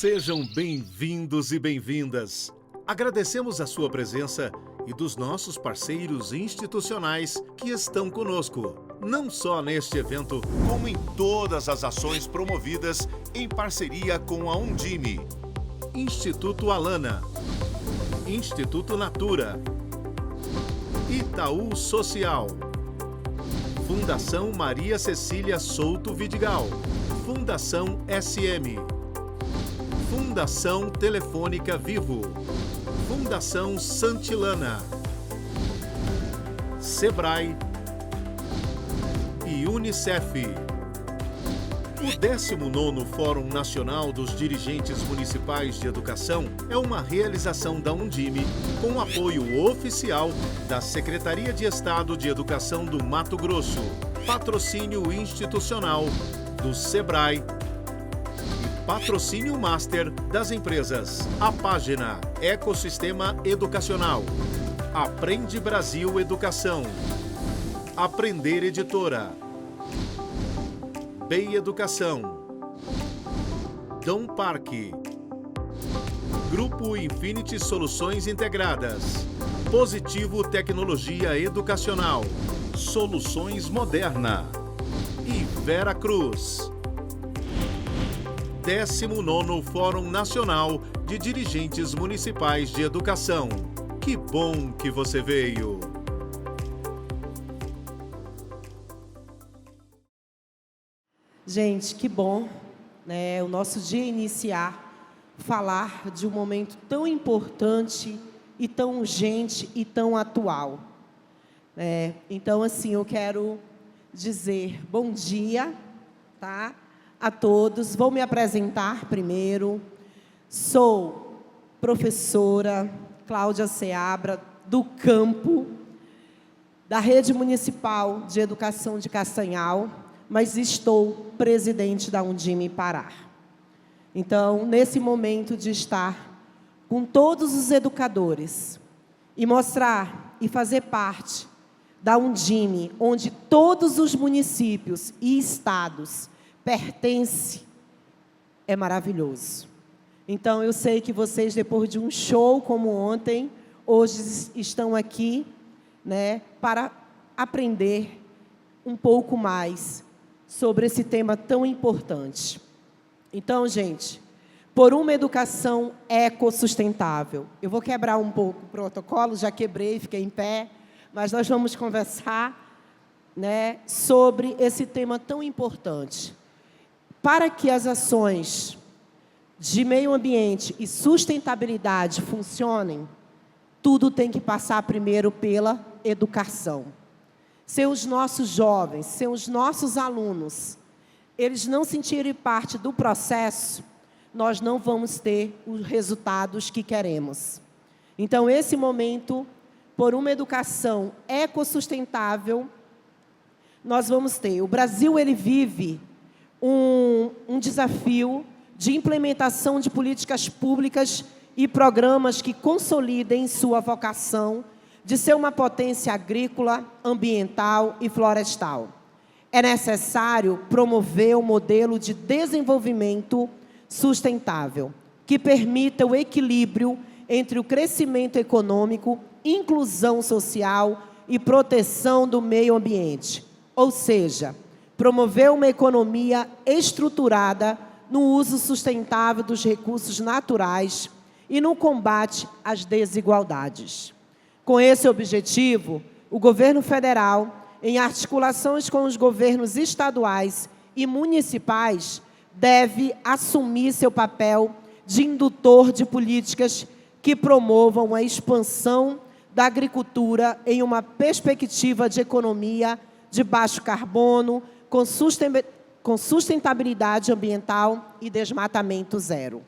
Sejam bem-vindos e bem-vindas. Agradecemos a sua presença e dos nossos parceiros institucionais que estão conosco, não só neste evento, como em todas as ações promovidas em parceria com a Undime, Instituto Alana, Instituto Natura, Itaú Social, Fundação Maria Cecília Souto Vidigal, Fundação SM, Fundação Telefônica Vivo, Fundação Santilana, Sebrae e Unicef. O 19º Fórum Nacional dos Dirigentes Municipais de Educação é uma realização da Undime com apoio oficial da Secretaria de Estado de Educação do Mato Grosso, patrocínio institucional do Sebrae e patrocínio master das empresas A Página, Ecossistema Educacional, Aprende Brasil Educação, Aprender Editora, Bay Educação, Dom Parque, Grupo Infinity Soluções Integradas, Positivo Tecnologia Educacional, Soluções Moderna e Vera Cruz. 19º Fórum Nacional de Dirigentes Municipais de Educação. Que bom que você veio! Gente, que bom, né? O nosso dia iniciar, falar de um momento tão importante e tão urgente e tão atual. Então, assim, eu quero dizer bom dia, tá? A todos. Vou me apresentar primeiro. Sou professora Cláudia Seabra, do Campo, da Rede Municipal de Educação de Castanhal, mas estou presidente da Undime Pará. Então, nesse momento de estar com todos os educadores e mostrar e fazer parte da Undime, onde todos os municípios e estados pertencem, é maravilhoso. Então, eu sei que vocês, depois de um show como ontem, hoje estão aqui, né, para aprender um pouco mais sobre esse tema tão importante. Então, gente, por uma educação ecossustentável. Eu vou quebrar um pouco o protocolo, já quebrei, fiquei em pé, mas nós vamos conversar, né, sobre esse tema tão importante. Para que as ações de meio ambiente e sustentabilidade funcionem, tudo tem que passar primeiro pela educação. Se os nossos jovens, se os nossos alunos, eles não sentirem parte do processo, nós não vamos ter os resultados que queremos. Então, esse momento, por uma educação ecossustentável, nós vamos ter. O Brasil, ele vive um desafio de implementação de políticas públicas e programas que consolidem sua vocação de ser uma potência agrícola, ambiental e florestal. É necessário promover um modelo de desenvolvimento sustentável, que permita o equilíbrio entre o crescimento econômico, inclusão social e proteção do meio ambiente. Ou seja, promover uma economia estruturada no uso sustentável dos recursos naturais e no combate às desigualdades. Com esse objetivo, o governo federal, em articulações com os governos estaduais e municipais, deve assumir seu papel de indutor de políticas que promovam a expansão da agricultura em uma perspectiva de economia de baixo carbono, com sustentabilidade ambiental e desmatamento zero.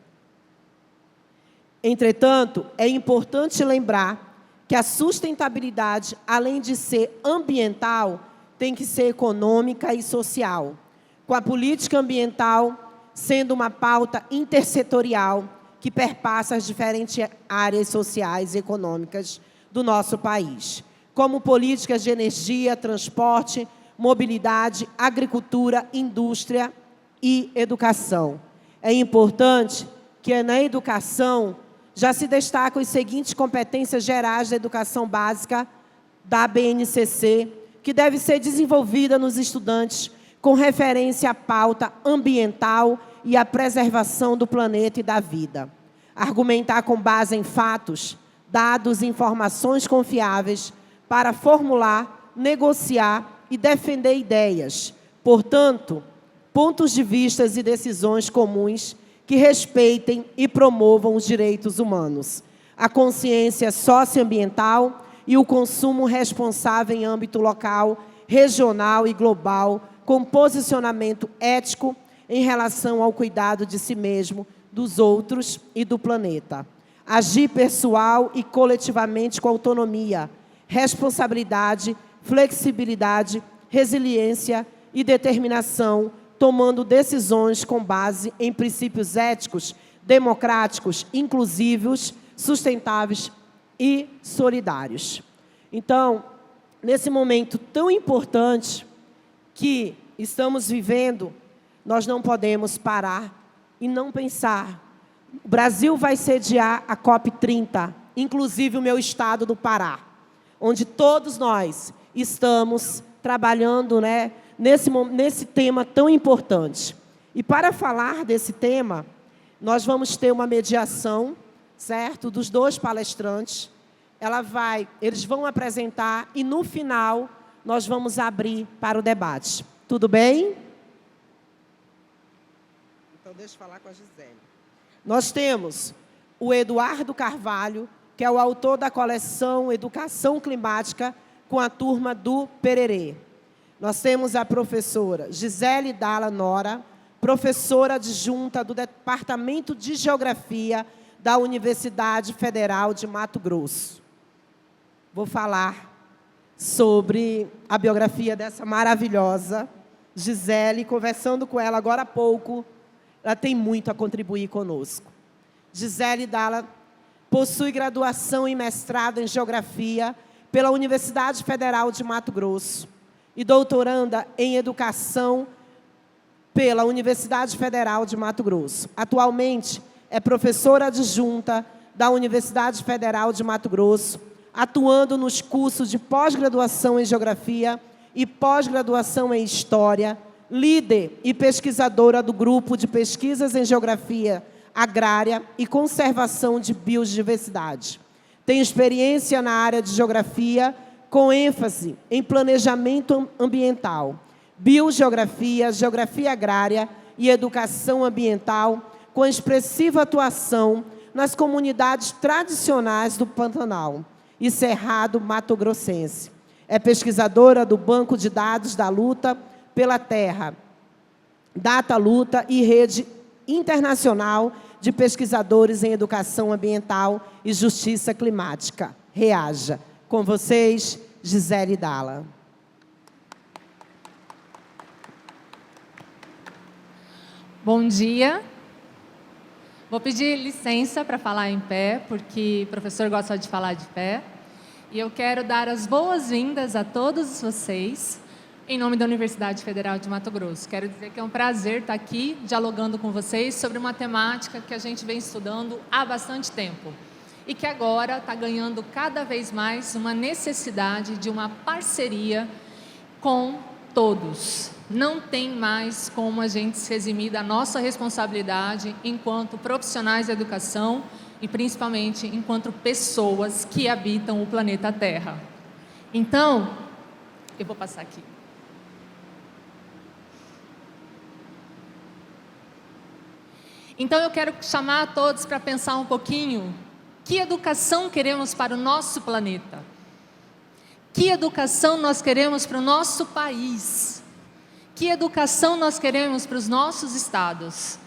Entretanto, é importante lembrar que a sustentabilidade, além de ser ambiental, tem que ser econômica e social, com a política ambiental sendo uma pauta intersetorial que perpassa as diferentes áreas sociais e econômicas do nosso país, como políticas de energia, transporte, mobilidade, agricultura, indústria e educação. É importante que é na educação, já se destacam as seguintes competências gerais da educação básica da BNCC, que deve ser desenvolvida nos estudantes com referência à pauta ambiental e à preservação do planeta e da vida. Argumentar com base em fatos, dados e informações confiáveis para formular, negociar e defender ideias. Portanto, pontos de vista e decisões comuns que respeitem e promovam os direitos humanos, a consciência socioambiental e o consumo responsável em âmbito local, regional e global, com posicionamento ético em relação ao cuidado de si mesmo, dos outros e do planeta. Agir pessoal e coletivamente com autonomia, responsabilidade, flexibilidade, resiliência e determinação, tomando decisões com base em princípios éticos, democráticos, inclusivos, sustentáveis e solidários. Então, nesse momento tão importante que estamos vivendo, nós não podemos parar e não pensar. O Brasil vai sediar a COP30, inclusive o meu estado do Pará, onde todos nós estamos trabalhando, né, nesse tema tão importante. E para falar desse tema, nós vamos ter uma mediação, certo, dos dois palestrantes. Eles vão apresentar e, no final, nós vamos abrir para o debate. Tudo bem? Então, deixa eu falar com a Gisele. Nós temos o Eduardo Carvalho, que é o autor da coleção Educação Climática, com a turma do Pererê. Nós temos a professora Gisele Dalla Nora, professora adjunta do Departamento de Geografia da Universidade Federal de Mato Grosso. Vou falar sobre a biografia dessa maravilhosa Gisele, conversando com ela agora há pouco, ela tem muito a contribuir conosco. Gisele Dalla possui graduação e mestrado em Geografia pela Universidade Federal de Mato Grosso e doutoranda em Educação pela Universidade Federal de Mato Grosso. Atualmente, é professora adjunta da Universidade Federal de Mato Grosso, atuando nos cursos de pós-graduação em Geografia e pós-graduação em História, líder e pesquisadora do Grupo de Pesquisas em Geografia Agrária e Conservação de Biodiversidade. Tem experiência na área de Geografia, com ênfase em planejamento ambiental, biogeografia, geografia agrária e educação ambiental, com expressiva atuação nas comunidades tradicionais do Pantanal e Cerrado Mato-Grossense. É pesquisadora do Banco de Dados da Luta pela Terra, Data Luta e Rede Internacional de Pesquisadores em Educação Ambiental e Justiça Climática. REAJA. Com vocês, Gisele Dalla. Bom dia. Vou pedir licença para falar em pé, porque o professor gosta de falar de pé. E eu quero dar as boas-vindas a todos vocês, em nome da Universidade Federal de Mato Grosso. Quero dizer que é um prazer estar aqui dialogando com vocês sobre uma temática que a gente vem estudando há bastante tempo e que agora está ganhando cada vez mais uma necessidade de uma parceria com todos. Não tem mais como a gente se eximir da nossa responsabilidade enquanto profissionais da educação e principalmente enquanto pessoas que habitam o planeta Terra. Então, eu vou passar aqui. Então, eu quero chamar a todos para pensar um pouquinho que educação queremos para o nosso planeta. Que educação nós queremos para o nosso país? Que educação nós queremos para os nossos estados?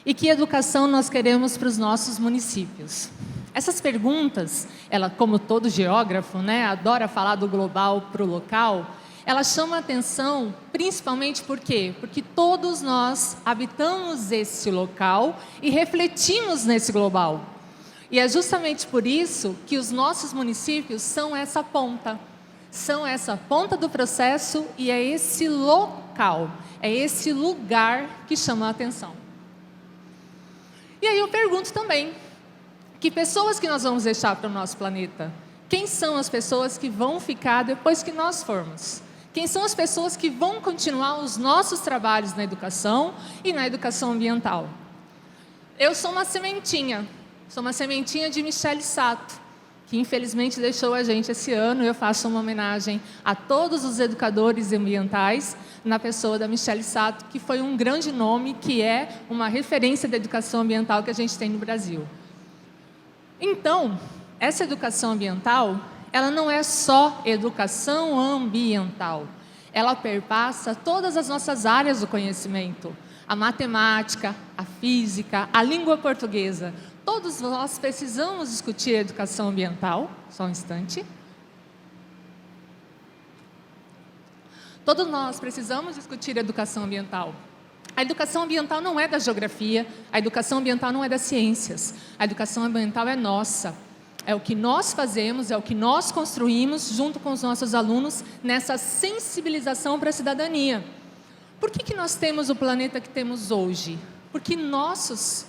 E que educação nós queremos para os nossos municípios? Essas perguntas, ela, como todo geógrafo, né, adora falar do global para o local, ela chama a atenção principalmente por quê? Porque todos nós habitamos esse local e refletimos nesse global. E é justamente por isso que os nossos municípios são essa ponta do processo e é esse local, é esse lugar que chama a atenção. E aí eu pergunto também, que pessoas que nós vamos deixar para o nosso planeta? Quem são as pessoas que vão ficar depois que nós formos? Quem são as pessoas que vão continuar os nossos trabalhos na educação e na educação ambiental? Eu sou uma sementinha de Michele Sato, que infelizmente deixou a gente esse ano. Eu faço uma homenagem a todos os educadores ambientais, na pessoa da Michele Sato, que foi um grande nome, que é uma referência da educação ambiental que a gente tem no Brasil. Então, essa educação ambiental, ela não é só educação ambiental. Ela perpassa todas as nossas áreas do conhecimento. A matemática, a física, a língua portuguesa. Todos nós precisamos discutir a educação ambiental. Só um instante. Todos nós precisamos discutir a educação ambiental. A educação ambiental não é da geografia, a educação ambiental não é das ciências. A educação ambiental é nossa. É o que nós fazemos, é o que nós construímos junto com os nossos alunos nessa sensibilização para a cidadania. Por que nós temos o planeta que temos hoje? Porque nossos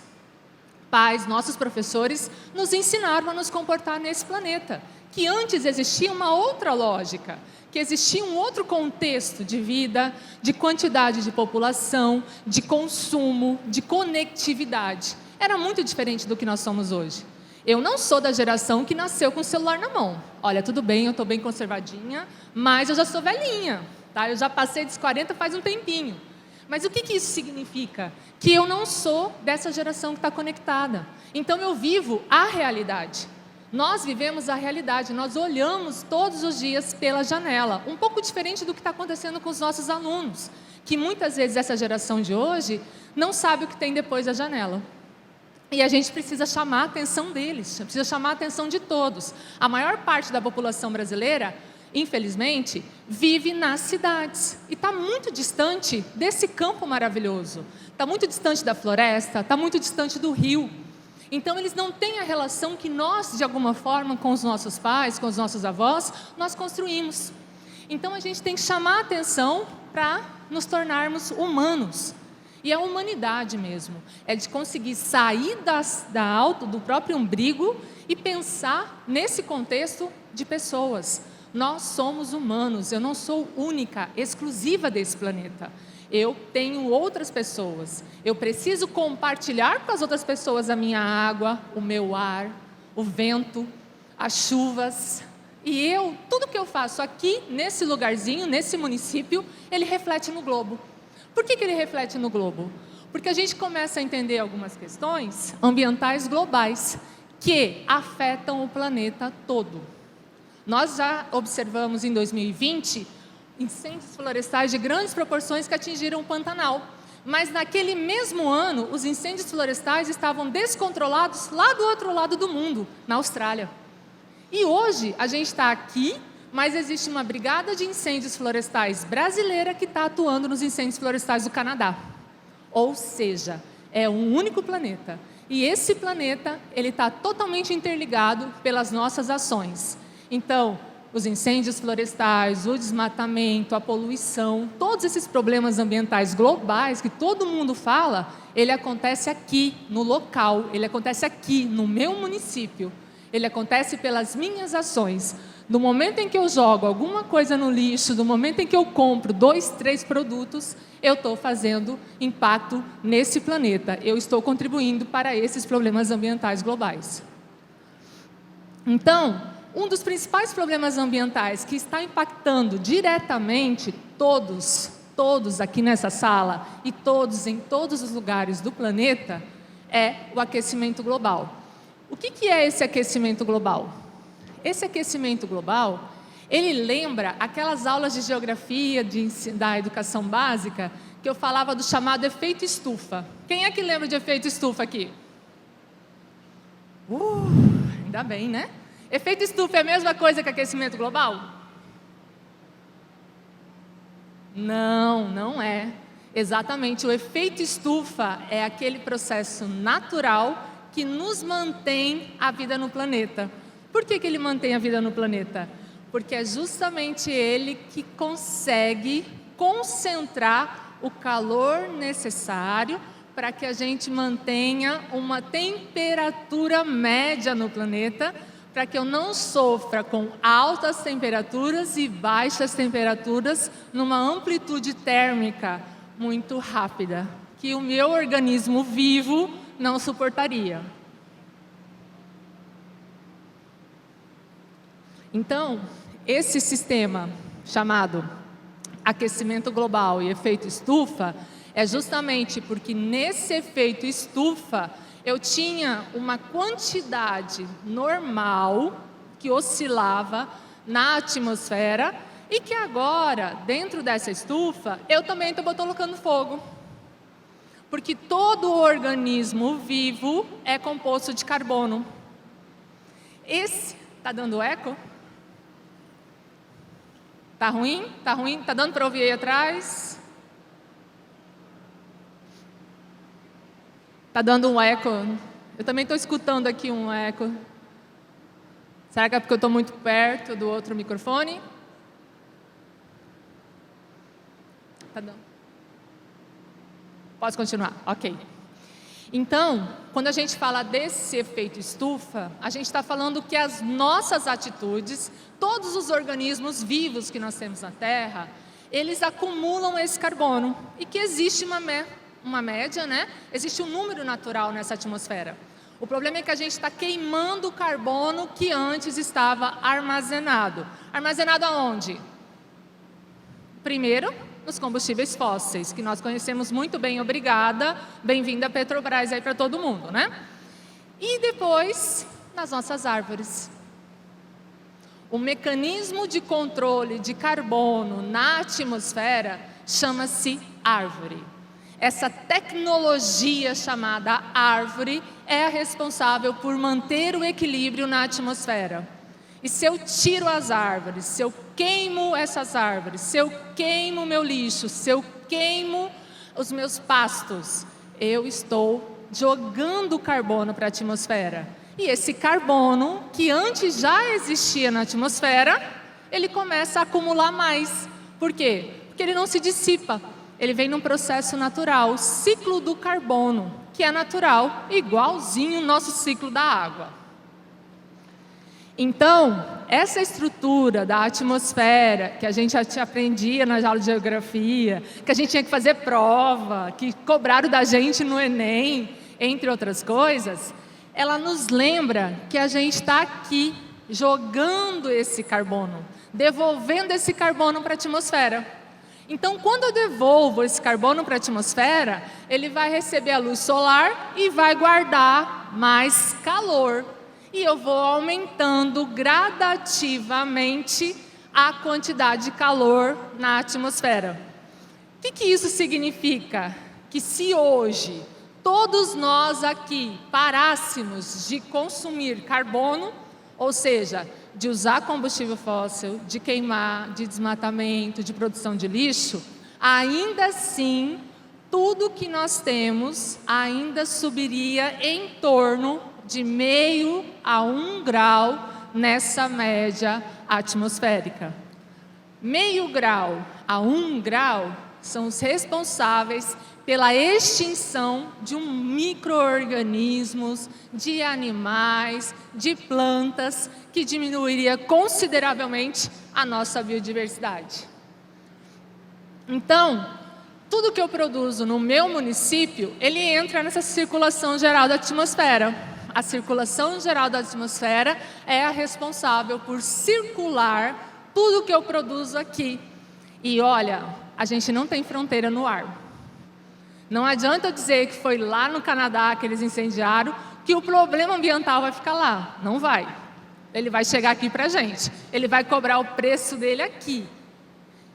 pais, nossos professores nos ensinaram a nos comportar nesse planeta. Que antes existia uma outra lógica, que existia um outro contexto de vida, de quantidade de população, de consumo, de conectividade. Era muito diferente do que nós somos hoje. Eu não sou da geração que nasceu com o celular na mão. Olha, tudo bem, eu estou bem conservadinha, mas eu já sou velhinha, tá? Eu já passei dos 40 faz um tempinho. Mas o que isso significa? Que eu não sou dessa geração que está conectada. Então eu vivo a realidade. Nós vivemos a realidade, nós olhamos todos os dias pela janela. Um pouco diferente do que está acontecendo com os nossos alunos, que muitas vezes essa geração de hoje não sabe o que tem depois da janela. E a gente precisa chamar a atenção deles, precisa chamar a atenção de todos. A maior parte da população brasileira, infelizmente, vive nas cidades. E está muito distante desse campo maravilhoso. Está muito distante da floresta, está muito distante do rio. Então, eles não têm a relação que nós, de alguma forma, com os nossos pais, com os nossos avós, nós construímos. Então, a gente tem que chamar a atenção para nos tornarmos humanos. E a humanidade mesmo, é de conseguir sair do próprio umbigo e pensar nesse contexto de pessoas. Nós somos humanos, eu não sou única, exclusiva desse planeta. Eu tenho outras pessoas, eu preciso compartilhar com as outras pessoas a minha água, o meu ar, o vento, as chuvas. E tudo que eu faço aqui, nesse lugarzinho, nesse município, ele reflete no globo. Por que ele reflete no globo? Porque a gente começa a entender algumas questões ambientais globais que afetam o planeta todo. Nós já observamos em 2020 incêndios florestais de grandes proporções que atingiram o Pantanal. Mas naquele mesmo ano, os incêndios florestais estavam descontrolados lá do outro lado do mundo, na Austrália. E hoje a gente está aqui, mas existe uma brigada de incêndios florestais brasileira que está atuando nos incêndios florestais do Canadá. Ou seja, é um único planeta. E esse planeta, ele está totalmente interligado pelas nossas ações. Então, os incêndios florestais, o desmatamento, a poluição, todos esses problemas ambientais globais que todo mundo fala, ele acontece aqui, no local, ele acontece aqui, no meu município. Ele acontece pelas minhas ações. Do momento em que eu jogo alguma coisa no lixo, do momento em que eu compro 2, 3 produtos, eu estou fazendo impacto nesse planeta. Eu estou contribuindo para esses problemas ambientais globais. Então, um dos principais problemas ambientais que está impactando diretamente todos aqui nessa sala e todos em todos os lugares do planeta, é o aquecimento global. O que é esse aquecimento global? Esse aquecimento global, ele lembra aquelas aulas de geografia da educação básica, que eu falava do chamado efeito estufa. Quem é que lembra de efeito estufa aqui? Ainda bem, né? Efeito estufa é a mesma coisa que aquecimento global? Não, não é. Exatamente, o efeito estufa é aquele processo natural que nos mantém a vida no planeta. Por que ele mantém a vida no planeta? Porque é justamente ele que consegue concentrar o calor necessário para que a gente mantenha uma temperatura média no planeta, para que eu não sofra com altas temperaturas e baixas temperaturas numa amplitude térmica muito rápida, que o meu organismo vivo não suportaria. Então, esse sistema chamado aquecimento global e efeito estufa é justamente porque nesse efeito estufa eu tinha uma quantidade normal que oscilava na atmosfera e que agora, dentro dessa estufa, eu também estou colocando fogo. Porque todo organismo vivo é composto de carbono. Está dando eco? Tá ruim? Tá ruim? Tá dando para ouvir aí atrás? Tá dando um eco? Eu também estou escutando aqui um eco. Será que é porque eu estou muito perto do outro microfone? Tá dando. Posso continuar? Ok. Então, quando a gente fala desse efeito estufa, a gente está falando que as nossas atitudes, todos os organismos vivos que nós temos na Terra, eles acumulam esse carbono e que existe uma média, né? Existe um número natural nessa atmosfera. O problema é que a gente está queimando o carbono que antes estava armazenado. Armazenado aonde? Primeiro, nos combustíveis fósseis, que nós conhecemos muito bem, obrigada, bem-vinda Petrobras aí para todo mundo, né? E depois, nas nossas árvores. O mecanismo de controle de carbono na atmosfera chama-se árvore. Essa tecnologia chamada árvore é a responsável por manter o equilíbrio na atmosfera. E se eu tiro as árvores, se eu queimo essas árvores, se eu queimo o meu lixo, se eu queimo os meus pastos, eu estou jogando carbono para a atmosfera. E esse carbono, que antes já existia na atmosfera, ele começa a acumular mais. Por quê? Porque ele não se dissipa. Ele vem num processo natural, o ciclo do carbono, que é natural, igualzinho o nosso ciclo da água. Então, essa estrutura da atmosfera, que a gente já aprendia na aula de geografia, que a gente tinha que fazer prova, que cobraram da gente no Enem, entre outras coisas, ela nos lembra que a gente está aqui jogando esse carbono, devolvendo esse carbono para a atmosfera. Então, quando eu devolvo esse carbono para a atmosfera, ele vai receber a luz solar e vai guardar mais calor. E eu vou aumentando gradativamente a quantidade de calor na atmosfera. O que isso significa? Que se hoje todos nós aqui parássemos de consumir carbono, ou seja, de usar combustível fóssil, de queimar, de desmatamento, de produção de lixo, ainda assim, tudo que nós temos ainda subiria em torno de 0,5 a 1 grau nessa média atmosférica. 0,5 grau a 1 grau são os responsáveis pela extinção de micro-organismos, de animais, de plantas, que diminuiria consideravelmente a nossa biodiversidade. Então, tudo que eu produzo no meu município, ele entra nessa circulação geral da atmosfera. A circulação geral da atmosfera é a responsável por circular tudo que eu produzo aqui. E olha, a gente não tem fronteira no ar. Não adianta eu dizer que foi lá no Canadá que eles incendiaram, que o problema ambiental vai ficar lá. Não vai. Ele vai chegar aqui para a gente. Ele vai cobrar o preço dele aqui.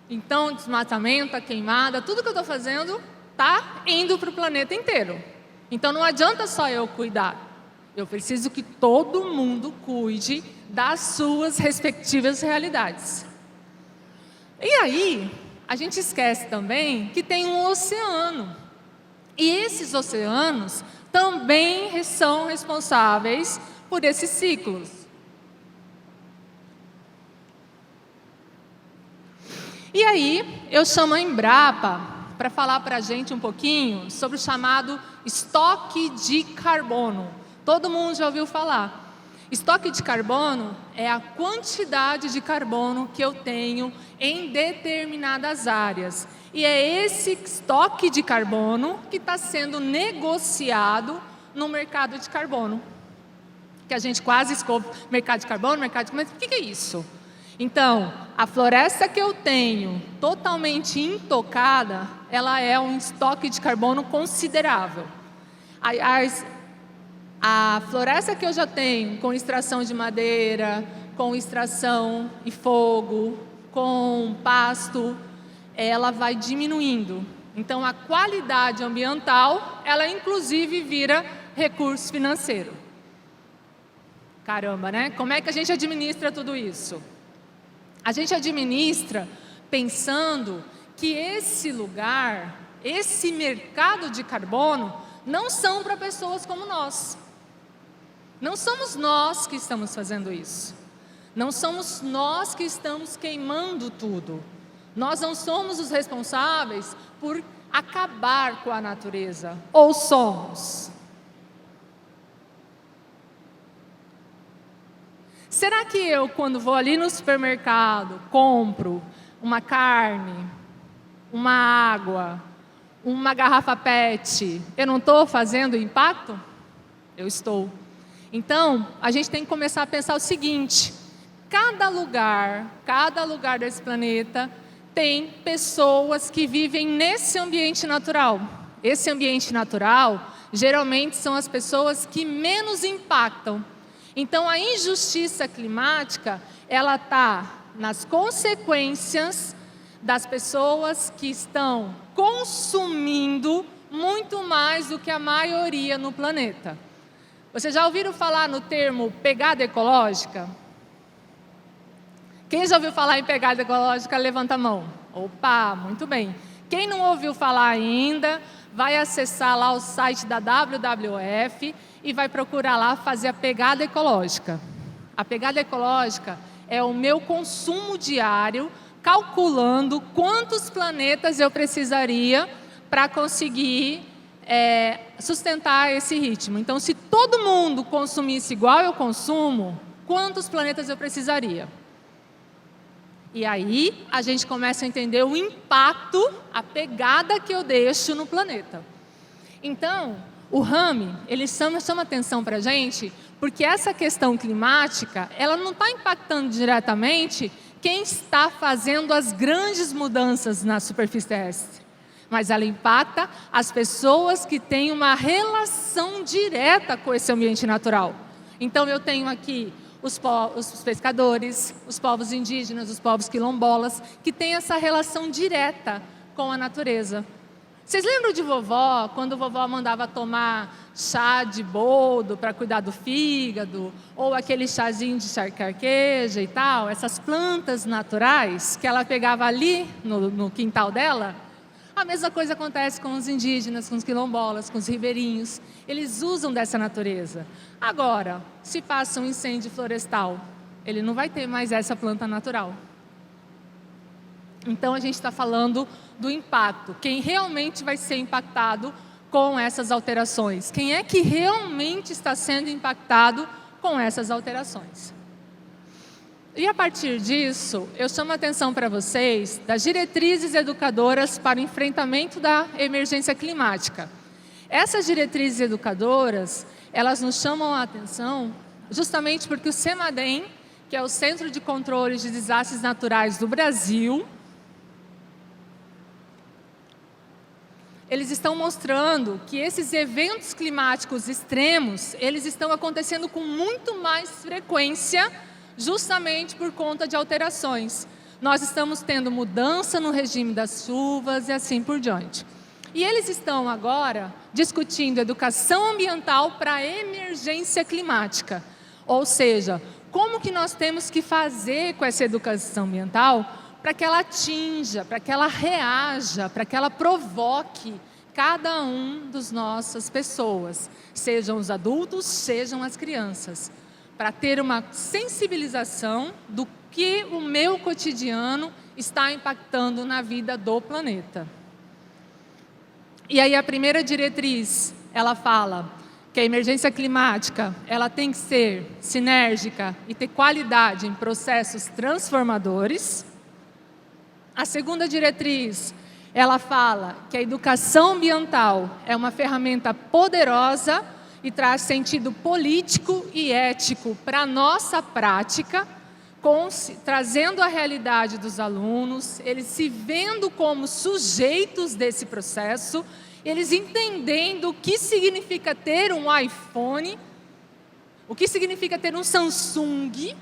Então, desmatamento, a queimada, tudo que eu estou fazendo está indo para o planeta inteiro. Então, não adianta só eu cuidar. Eu preciso que todo mundo cuide das suas respectivas realidades. E aí, a gente esquece também que tem um oceano. E esses oceanos também são responsáveis por esses ciclos. E aí, eu chamo a Embrapa para falar para a gente um pouquinho sobre o chamado estoque de carbono. Todo mundo já ouviu falar. Estoque de carbono é a quantidade de carbono que eu tenho em determinadas áreas. E é esse estoque de carbono que está sendo negociado no mercado de carbono. Que a gente quase escuta mercado de carbono, mas o que é isso? Então, a floresta que eu tenho totalmente intocada, ela é um estoque de carbono considerável. A floresta que eu já tenho, com extração de madeira, com extração e fogo, com pasto, ela vai diminuindo. Então, a qualidade ambiental, ela inclusive vira recurso financeiro. Caramba, né? Como é que a gente administra tudo isso? A gente administra pensando que esse lugar, esse mercado de carbono, não são para pessoas como nós. Não somos nós que estamos fazendo isso. Não somos nós que estamos queimando tudo. Nós não somos os responsáveis por acabar com a natureza. Ou somos? Será que eu, quando vou ali no supermercado, compro uma carne, uma água, uma garrafa PET, eu não estou fazendo impacto? Eu estou. Então, a gente tem que começar a pensar o seguinte: cada lugar desse planeta tem pessoas que vivem nesse ambiente natural. Esse ambiente natural, geralmente, são as pessoas que menos impactam. Então, a injustiça climática, ela está nas consequências das pessoas que estão consumindo muito mais do que a maioria no planeta. Vocês já ouviram falar no termo pegada ecológica? Quem já ouviu falar em pegada ecológica, levanta a mão. Opa, muito bem. Quem não ouviu falar ainda, vai acessar lá o site da WWF e vai procurar lá fazer a pegada ecológica. A pegada ecológica é o meu consumo diário, calculando quantos planetas eu precisaria para conseguir sustentar esse ritmo. Então, se todo mundo consumisse igual eu consumo, quantos planetas eu precisaria? E aí, a gente começa a entender o impacto, a pegada que eu deixo no planeta. Então, o Rami, ele chama atenção para a gente, porque essa questão climática, ela não está impactando diretamente quem está fazendo as grandes mudanças na superfície terrestre, mas ela impacta as pessoas que têm uma relação direta com esse ambiente natural. Então, eu tenho aqui os pescadores, os povos indígenas, os povos quilombolas, que têm essa relação direta com a natureza. Vocês lembram de vovó, quando vovó mandava tomar chá de boldo para cuidar do fígado, ou aquele chazinho de carqueja e tal, essas plantas naturais que ela pegava ali no quintal dela? A mesma coisa acontece com os indígenas, com os quilombolas, com os ribeirinhos. Eles usam dessa natureza. Agora, se passa um incêndio florestal, ele não vai ter mais essa planta natural. Então, a gente está falando do impacto. Quem realmente vai ser impactado com essas alterações? Quem é que realmente está sendo impactado com essas alterações? E a partir disso, eu chamo a atenção para vocês das diretrizes educadoras para o enfrentamento da emergência climática. Essas diretrizes educadoras, elas nos chamam a atenção justamente porque o CEMADEM, que é o Centro de Controle de Desastres Naturais do Brasil, eles estão mostrando que esses eventos climáticos extremos, eles estão acontecendo com muito mais frequência, justamente por conta de alterações. Nós estamos tendo mudança no regime das chuvas e assim por diante. E eles estão agora discutindo educação ambiental para a emergência climática. Ou seja, como que nós temos que fazer com essa educação ambiental para que ela atinja, para que ela reaja, para que ela provoque cada um das nossas pessoas, sejam os adultos, sejam as crianças, para ter uma sensibilização do que o meu cotidiano está impactando na vida do planeta. E aí a primeira diretriz, ela fala que a emergência climática, ela tem que ser sinérgica e ter qualidade em processos transformadores. A segunda diretriz, ela fala que a educação ambiental é uma ferramenta poderosa e traz sentido político e ético para a nossa prática, trazendo a realidade dos alunos, eles se vendo como sujeitos desse processo, eles entendendo o que significa ter um iPhone, o que significa ter um Samsung,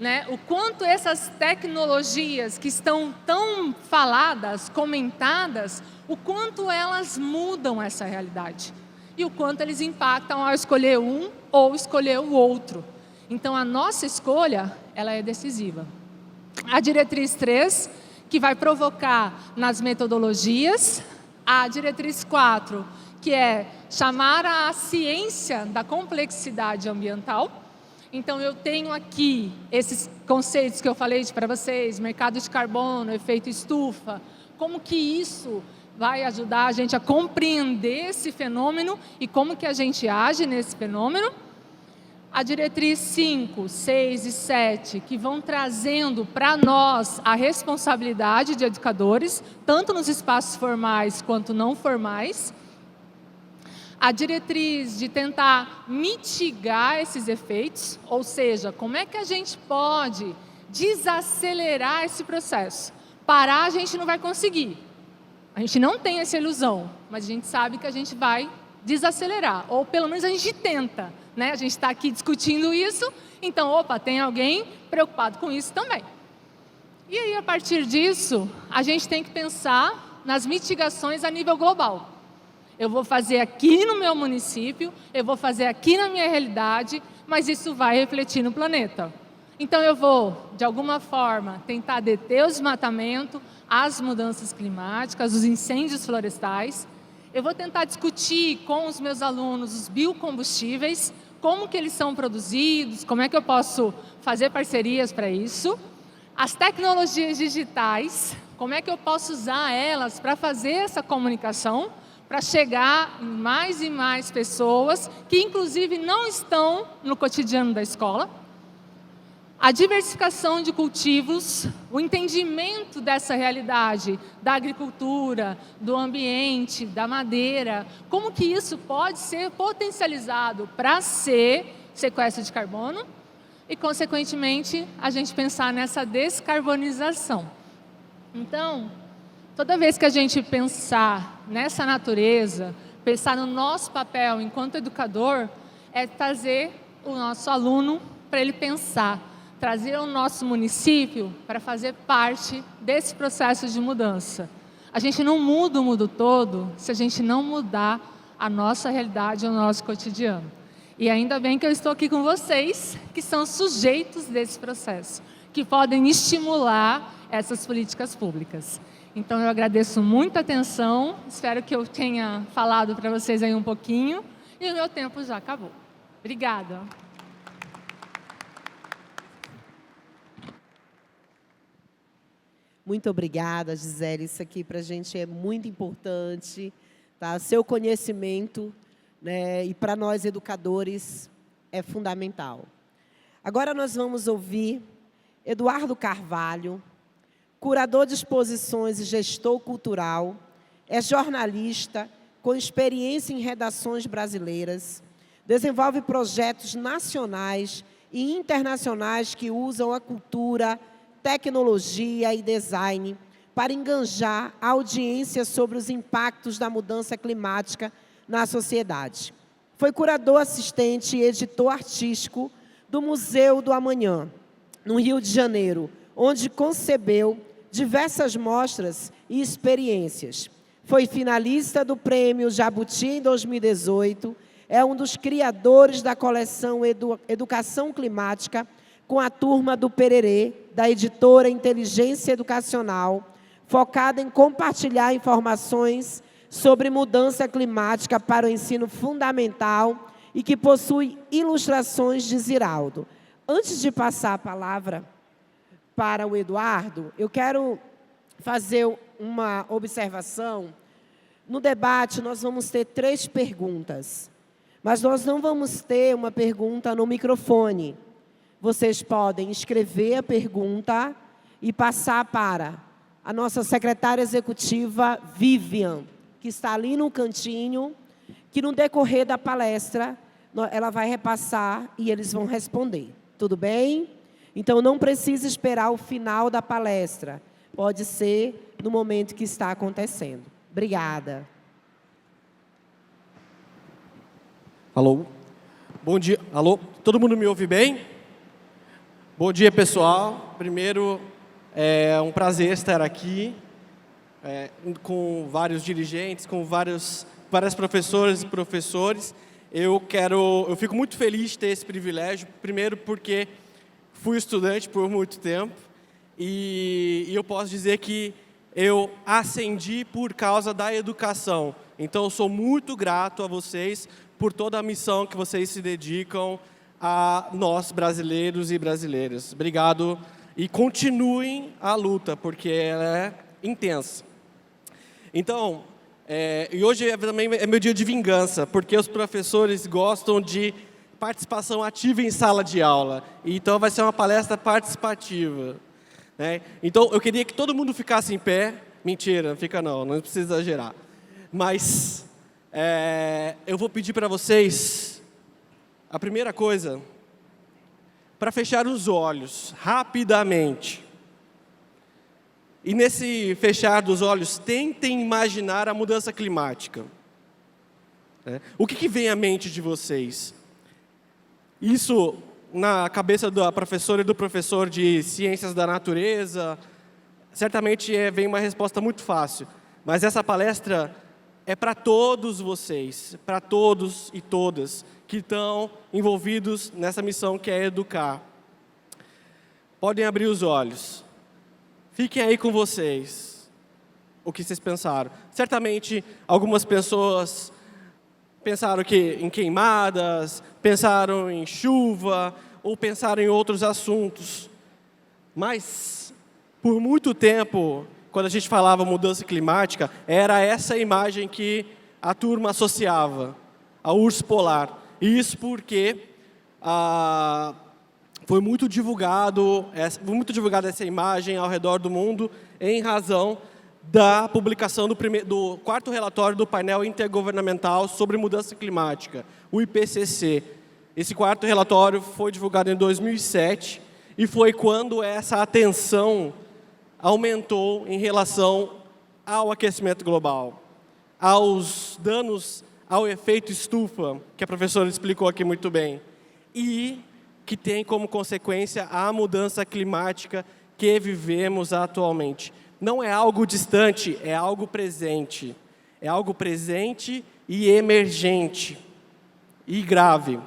né? O quanto essas tecnologias que estão tão faladas, comentadas, o quanto elas mudam essa realidade. E o quanto eles impactam ao escolher um ou escolher o outro. Então, a nossa escolha, ela é decisiva. A diretriz 3, que vai provocar nas metodologias. A diretriz 4, que é chamar a ciência da complexidade ambiental. Então, eu tenho aqui esses conceitos que eu falei para vocês, mercado de carbono, efeito estufa, como que isso vai ajudar a gente a compreender esse fenômeno e como que a gente age nesse fenômeno. A diretriz 5, 6 e 7, que vão trazendo para nós a responsabilidade de educadores, tanto nos espaços formais quanto não formais. A diretriz de tentar mitigar esses efeitos, ou seja, como é que a gente pode desacelerar esse processo. Parar a gente não vai conseguir. A gente não tem essa ilusão, mas a gente sabe que a gente vai desacelerar, ou pelo menos a gente tenta. Né? A gente está aqui discutindo isso, então, opa, tem alguém preocupado com isso também. E aí, a partir disso, a gente tem que pensar nas mitigações a nível global. Eu vou fazer aqui no meu município, eu vou fazer aqui na minha realidade, mas isso vai refletir no planeta. Então, eu vou, de alguma forma, tentar deter o desmatamento, as mudanças climáticas, os incêndios florestais. Eu vou tentar discutir com os meus alunos os biocombustíveis, como que eles são produzidos, como é que eu posso fazer parcerias para isso. As tecnologias digitais, como é que eu posso usar elas para fazer essa comunicação, para chegar em mais e mais pessoas que, inclusive, não estão no cotidiano da escola. A diversificação de cultivos, o entendimento dessa realidade da agricultura, do ambiente, da madeira, como que isso pode ser potencializado para ser sequestro de carbono e, consequentemente, a gente pensar nessa descarbonização. Então, toda vez que a gente pensar nessa natureza, pensar no nosso papel enquanto educador, é trazer o nosso aluno para ele pensar, trazer o nosso município para fazer parte desse processo de mudança. A gente não muda o mundo todo se a gente não mudar a nossa realidade, o nosso cotidiano. E ainda bem que eu estou aqui com vocês, que são sujeitos desse processo, que podem estimular essas políticas públicas. Então, eu agradeço muito a atenção, espero que eu tenha falado para vocês aí um pouquinho, e o meu tempo já acabou. Obrigada. Muito obrigada, Gisele. Isso aqui para a gente é muito importante. Tá? Seu conhecimento, né, e para nós educadores é fundamental. Agora nós vamos ouvir Eduardo Carvalho, curador de exposições e gestor cultural, é jornalista com experiência em redações brasileiras, desenvolve projetos nacionais e internacionais que usam a cultura, tecnologia e design para engajar a audiência sobre os impactos da mudança climática na sociedade. Foi curador assistente e editor artístico do Museu do Amanhã, no Rio de Janeiro, onde concebeu diversas mostras e experiências. Foi finalista do Prêmio Jabuti em 2018, é um dos criadores da coleção Educação Climática, com a turma do Pererê, da editora Inteligência Educacional, focada em compartilhar informações sobre mudança climática para o ensino fundamental e que possui ilustrações de Ziraldo. Antes de passar a palavra para o Eduardo, eu quero fazer uma observação No debate, nós vamos ter 3 perguntas, mas nós não vamos ter uma pergunta no microfone. Vocês podem escrever a pergunta e passar para a nossa secretária executiva, Vivian, que está ali no cantinho, que no decorrer da palestra, ela vai repassar e eles vão responder. Tudo bem? Então, não precisa esperar o final da palestra. Pode ser no momento que está acontecendo. Obrigada. Alô? Bom dia. Alô? Todo mundo me ouve bem? Bom dia, pessoal. Primeiro, é um prazer estar aqui com vários dirigentes, com várias professoras e professores. Eu fico muito feliz de ter esse privilégio, primeiro porque fui estudante por muito tempo e eu posso dizer que eu ascendi por causa da educação. Então, eu sou muito grato a vocês por toda a missão que vocês se dedicam a nós, brasileiros e brasileiras. Obrigado e continuem a luta, porque ela é intensa. Então, e hoje também é meu dia de vingança, porque os professores gostam de participação ativa em sala de aula. Então, vai ser uma palestra participativa. Então, eu queria que todo mundo ficasse em pé. Mentira, não fica não precisa exagerar. Mas eu vou pedir para vocês, a primeira coisa, para fechar os olhos, rapidamente. E nesse fechar dos olhos, tentem imaginar a mudança climática. O que vem à mente de vocês? Isso na cabeça da professora e do professor de Ciências da Natureza, certamente vem uma resposta muito fácil. Mas essa palestra é para todos vocês, para todos e todas que estão envolvidos nessa missão que é educar. Podem abrir os olhos. Fiquem aí com vocês. O que vocês pensaram? Certamente, algumas pessoas pensaram em queimadas, pensaram em chuva, ou pensaram em outros assuntos. Mas, por muito tempo, quando a gente falava mudança climática, era essa imagem que a turma associava, a urso polar. Isso porque foi muito divulgada essa imagem ao redor do mundo em razão da publicação do 4º relatório do painel intergovernamental sobre mudança climática, o IPCC. Esse 4º relatório foi divulgado em 2007 e foi quando essa atenção aumentou em relação ao aquecimento global, aos danos ao efeito estufa, que a professora explicou aqui muito bem, e que tem como consequência a mudança climática que vivemos atualmente. Não é algo distante, é algo presente. É algo presente e emergente e grave.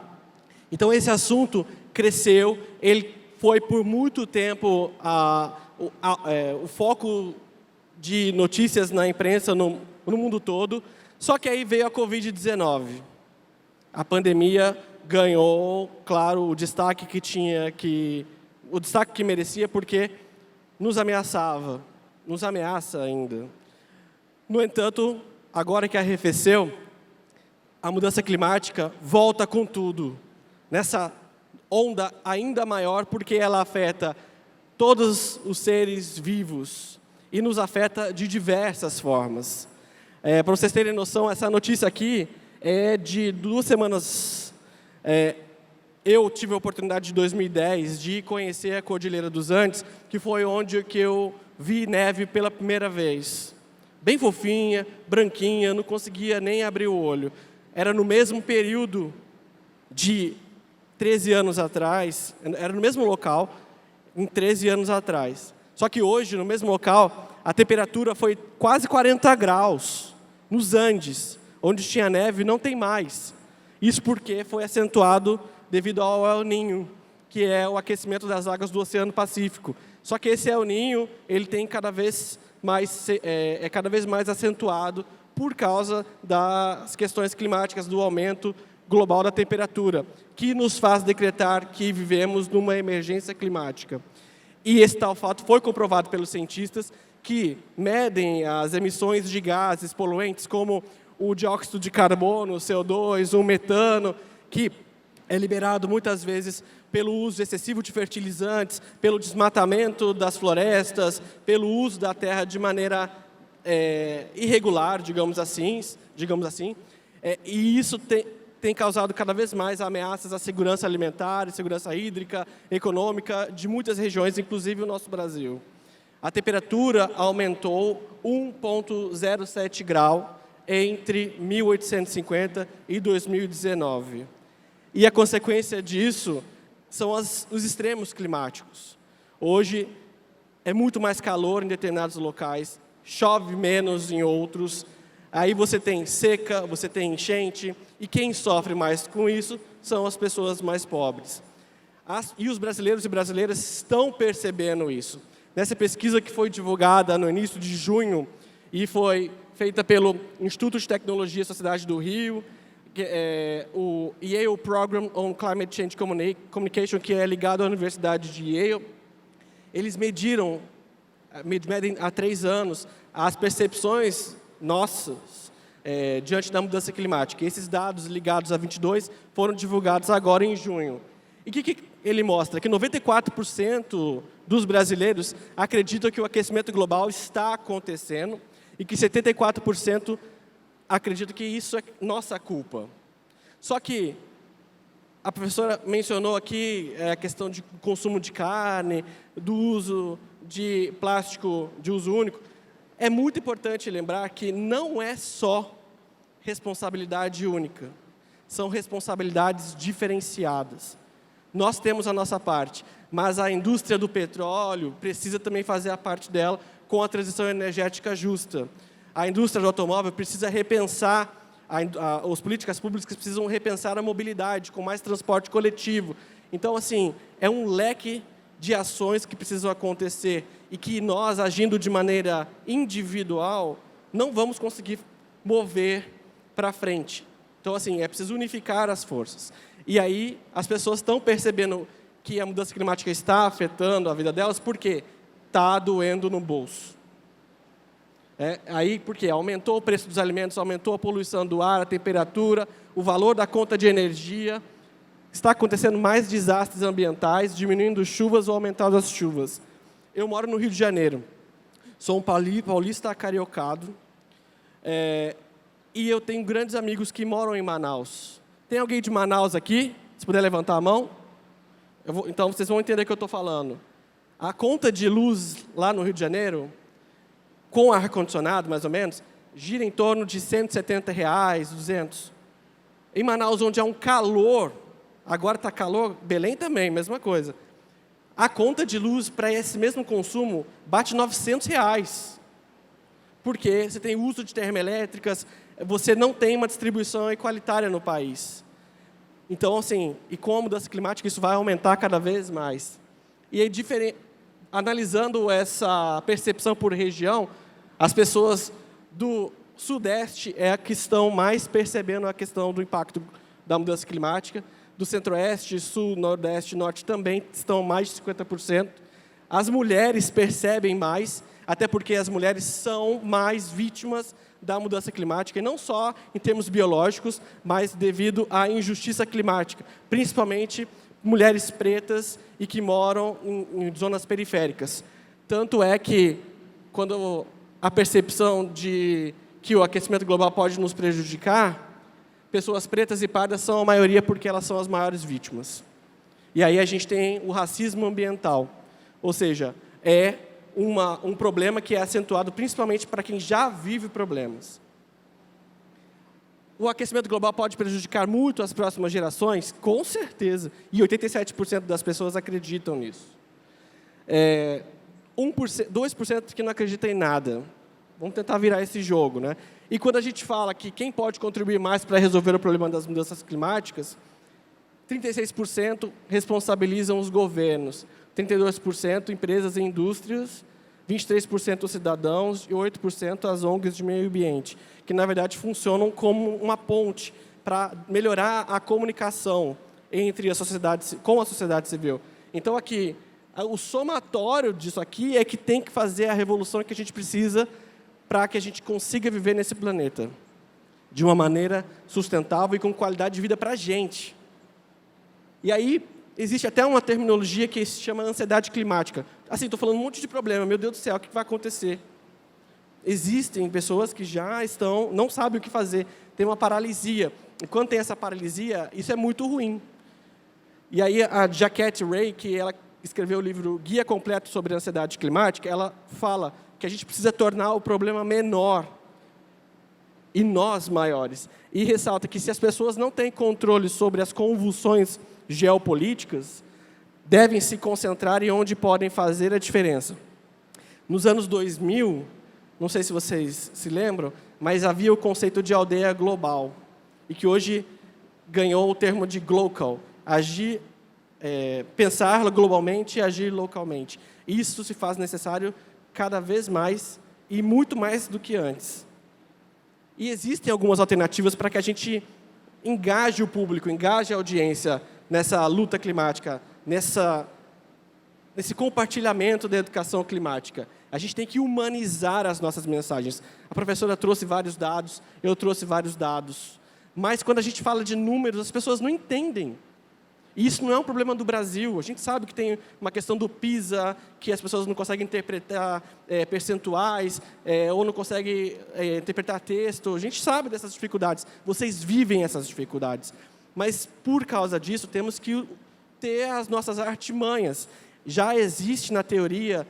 Então, esse assunto cresceu, ele foi por muito tempo o foco de notícias na imprensa no mundo todo, só que aí veio a Covid-19. A pandemia ganhou, claro, o destaque que merecia, porque nos ameaçava, nos ameaça ainda. No entanto, agora que arrefeceu, a mudança climática volta com tudo, nessa onda ainda maior, porque ela afeta todos os seres vivos e nos afeta de diversas formas. Para vocês terem noção, essa notícia aqui é de 2 semanas. Eu tive a oportunidade, em 2010, de conhecer a Cordilheira dos Andes, que foi onde que eu vi neve pela primeira vez. Bem fofinha, branquinha, não conseguia nem abrir o olho. Era no mesmo período de 13 anos atrás, era no mesmo local, em 13 anos atrás. Só que hoje, no mesmo local, a temperatura foi quase 40 graus, nos Andes, onde tinha neve, não tem mais. Isso porque foi acentuado devido ao El Niño, que é o aquecimento das águas do Oceano Pacífico. Só que esse El Niño, ele tem cada vez mais acentuado por causa das questões climáticas, do aumento global da temperatura, que nos faz decretar que vivemos numa emergência climática. E esse tal fato foi comprovado pelos cientistas que medem as emissões de gases poluentes, como o dióxido de carbono, o CO2, o metano, que é liberado muitas vezes pelo uso excessivo de fertilizantes, pelo desmatamento das florestas, pelo uso da terra de maneira irregular, digamos assim. E isso tem causado cada vez mais ameaças à segurança alimentar, segurança hídrica, econômica de muitas regiões, inclusive o nosso Brasil. A temperatura aumentou 1,07 grau entre 1850 e 2019. E a consequência disso são os extremos climáticos. Hoje é muito mais calor em determinados locais, chove menos em outros, aí você tem seca, você tem enchente, e quem sofre mais com isso são as pessoas mais pobres. E os brasileiros e brasileiras estão percebendo isso. Nessa pesquisa que foi divulgada no início de junho e foi feita pelo Instituto de Tecnologia e Sociedade do Rio, o Yale Program on Climate Change Communication, que é ligado à Universidade de Yale, eles medem há 3 anos as percepções nossas diante da mudança climática. E esses dados ligados a 22 foram divulgados agora em junho. E o que ele mostra? Que 94% dos brasileiros acreditam que o aquecimento global está acontecendo e que 74% acreditam que isso é nossa culpa. Só que a professora mencionou aqui a questão de consumo de carne, do uso de plástico de uso único. É muito importante lembrar que não é só responsabilidade única, são responsabilidades diferenciadas. Nós temos a nossa parte, mas a indústria do petróleo precisa também fazer a parte dela com a transição energética justa. A indústria do automóvel precisa repensar, as políticas públicas precisam repensar a mobilidade, com mais transporte coletivo. Então, assim, é um leque de ações que precisam acontecer e que nós, agindo de maneira individual, não vamos conseguir mover para frente. Então, assim, é preciso unificar as forças. E aí, as pessoas estão percebendo que a mudança climática está afetando a vida delas, porque está doendo no bolso. Aí, porque aumentou o preço dos alimentos, aumentou a poluição do ar, a temperatura, o valor da conta de energia. Está acontecendo mais desastres ambientais, diminuindo chuvas ou aumentando as chuvas. Eu moro no Rio de Janeiro. Sou um paulista acariocado. E eu tenho grandes amigos que moram em Manaus. Tem alguém de Manaus aqui? Se puder levantar a mão. Então, vocês vão entender o que eu estou falando. A conta de luz lá no Rio de Janeiro, com ar-condicionado, mais ou menos, gira em torno de R$170, R$200. Em Manaus, onde há um calor, agora está calor, Belém também, mesma coisa. A conta de luz para esse mesmo consumo bate R$900. Porque você tem uso de termoelétricas, você não tem uma distribuição igualitária no país. Então, assim, e com a mudança climática, isso vai aumentar cada vez mais. E aí, analisando essa percepção por região, as pessoas do Sudeste é a que estão mais percebendo a questão do impacto da mudança climática. Do Centro-Oeste, Sul, Nordeste e Norte também estão mais de 50%. As mulheres percebem mais, até porque as mulheres são mais vítimas da mudança climática, e não só em termos biológicos, mas devido à injustiça climática, principalmente mulheres pretas e que moram em zonas periféricas. Tanto é que, quando a percepção de que o aquecimento global pode nos prejudicar, pessoas pretas e pardas são a maioria porque elas são as maiores vítimas. E aí a gente tem o racismo ambiental, ou seja, é um problema que é acentuado principalmente para quem já vive problemas. O aquecimento global pode prejudicar muito as próximas gerações? Com certeza. E 87% das pessoas acreditam nisso. 2% que não acreditam em nada. Vamos tentar virar esse jogo, né? E quando a gente fala que quem pode contribuir mais para resolver o problema das mudanças climáticas, 36% responsabilizam os governos, 32% empresas e indústrias, 23% os cidadãos e 8% as ONGs de meio ambiente, que, na verdade, funcionam como uma ponte para melhorar a comunicação entre a sociedade, com a sociedade civil. Então, aqui, O somatório disso aqui é que tem que fazer a revolução que a gente precisa para que a gente consiga viver nesse planeta de uma maneira sustentável e com qualidade de vida para a gente. E aí, existe até uma terminologia que se chama ansiedade climática. Assim, estou falando um monte de problema, meu Deus do céu, o que vai acontecer? Existem pessoas que já não sabem o que fazer, tem uma paralisia. E quando tem essa paralisia, isso é muito ruim. E aí, a Jacquette Ray, que ela escreveu o livro Guia Completo sobre Ansiedade Climática, ela fala que a gente precisa tornar o problema menor e nós maiores. E ressalta que se as pessoas não têm controle sobre as convulsões geopolíticas, devem se concentrar em onde podem fazer a diferença. Nos anos 2000, não sei se vocês se lembram, mas havia o conceito de aldeia global, e que hoje ganhou o termo de glocal, agir, pensar globalmente e agir localmente. Isso se faz necessário cada vez mais e muito mais do que antes. E existem algumas alternativas para que a gente engaje o público, engaje a audiência nessa luta climática, nesse compartilhamento da educação climática. A gente tem que humanizar as nossas mensagens. A professora trouxe vários dados, eu trouxe vários dados. Mas, quando a gente fala de números, as pessoas não entendem. E isso não é um problema do Brasil. A gente sabe que tem uma questão do PISA, que as pessoas não conseguem interpretar percentuais, ou não conseguem interpretar texto. A gente sabe dessas dificuldades. Vocês vivem essas dificuldades. Mas, por causa disso, temos que ter as nossas artimanhas. Já existe, na teoria,